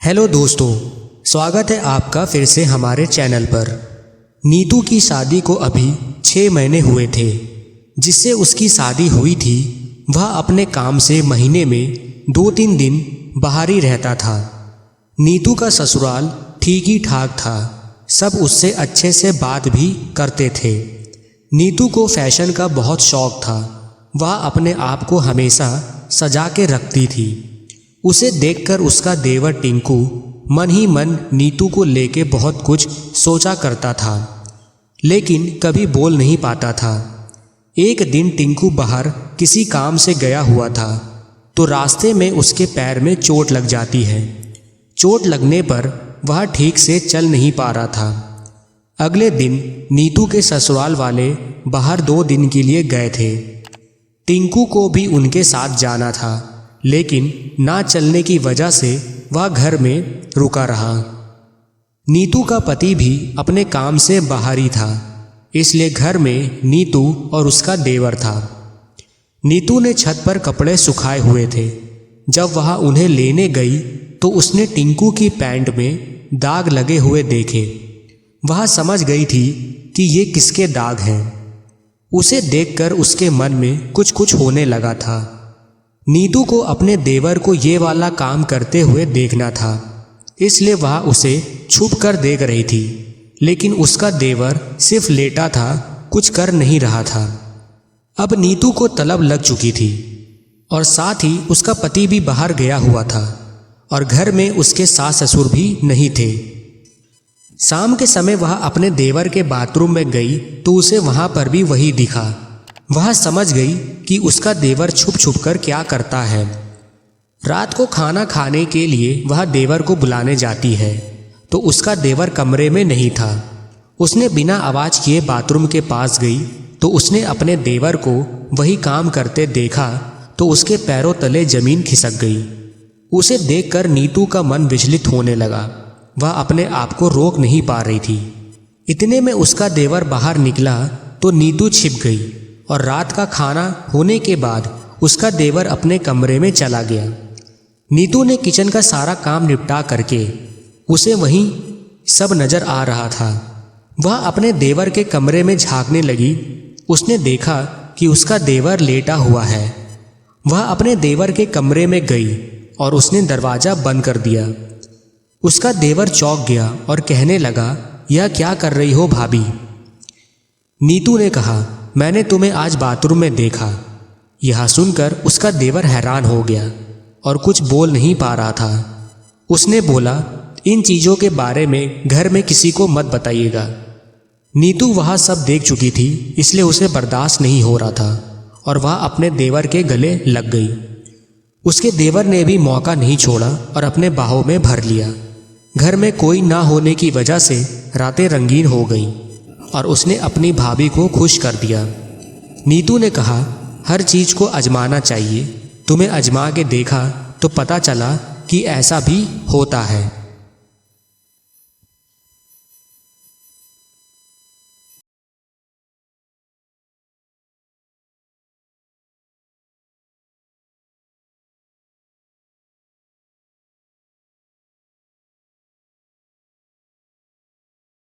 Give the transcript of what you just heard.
Hello दोस्तों, स्वागत है आपका फिर से हमारे चैनल पर। नीतू की शादी को अभी 6 महीने हुए थे। जिससे उसकी शादी हुई थी वह अपने काम से महीने में 2-3 दिन बाहर ही रहता था। नीतू का ससुराल ठीक ही ठाक था, सब उससे अच्छे से बात भी करते थे। नीतू को फैशन का बहुत शौक था, वह अपने आप को हमेशा सजा के रखती थी। उसे देखकर उसका देवर टिंकू मन ही मन नीतू को लेके बहुत कुछ सोचा करता था, लेकिन कभी बोल नहीं पाता था। एक दिन टिंकू बाहर किसी काम से गया हुआ था तो रास्ते में उसके पैर में चोट लग जाती है। चोट लगने पर वह ठीक से चल नहीं पा रहा था। अगले दिन नीतू के ससुराल वाले बाहर 2 दिन के लिए गए थे। टिंकू को भी उनके साथ जाना था, लेकिन ना चलने की वजह से वह घर में रुका रहा। नीतू का पति भी अपने काम से बाहर ही था, इसलिए घर में नीतू और उसका देवर था। नीतू ने छत पर कपड़े सुखाए हुए थे। जब वह उन्हें लेने गई तो उसने टिंकू की पैंट में दाग लगे हुए देखे। वह समझ गई थी कि ये किसके दाग हैं। उसे देखकर उसके मन में कुछ होने लगा था। नीतू को अपने देवर को ये वाला काम करते हुए देखना था, इसलिए वह उसे छुप कर देख रही थी। लेकिन उसका देवर सिर्फ लेटा था, कुछ कर नहीं रहा था। अब नीतू को तलब लग चुकी थी और साथ ही उसका पति भी बाहर गया हुआ था और घर में उसके सास ससुर भी नहीं थे। शाम के समय वह अपने देवर के बाथरूम में गई तो उसे वहां पर भी वही दिखा। वह समझ गई कि उसका देवर छुप छुप कर क्या करता है। रात को खाना खाने के लिए वह देवर को बुलाने जाती है तो उसका देवर कमरे में नहीं था। उसने बिना आवाज़ किए बाथरूम के पास गई तो उसने अपने देवर को वही काम करते देखा तो उसके पैरों तले जमीन खिसक गई। उसे देखकर नीतू का मन विचलित होने लगा। वह अपने आप को रोक नहीं पा रही थी। इतने में उसका देवर बाहर निकला तो नीतू छिप गई और रात का खाना होने के बाद उसका देवर अपने कमरे में चला गया। नीतू ने किचन का सारा काम निपटा करके उसे वहीं सब नजर आ रहा था। वह अपने देवर के कमरे में झांकने लगी। उसने देखा कि उसका देवर लेटा हुआ है। वह अपने देवर के कमरे में गई और उसने दरवाज़ा बंद कर दिया। उसका देवर चौंक गया और कहने लगा, यह क्या कर रही हो भाभी? नीतू ने कहा, मैंने तुम्हें आज बाथरूम में देखा। यह सुनकर उसका देवर हैरान हो गया और कुछ बोल नहीं पा रहा था। उसने बोला, इन चीज़ों के बारे में घर में किसी को मत बताइएगा। नीतू वह सब देख चुकी थी, इसलिए उसे बर्दाश्त नहीं हो रहा था और वह अपने देवर के गले लग गई। उसके देवर ने भी मौका नहीं छोड़ा और अपने बाहों में भर लिया। घर में कोई ना होने की वजह से रातें रंगीन हो गईं और उसने अपनी भाभी को खुश कर दिया। नीतू ने कहा, हर चीज़ को आजमाना चाहिए। तुम्हें आजमा के देखा तो पता चला कि ऐसा भी होता है।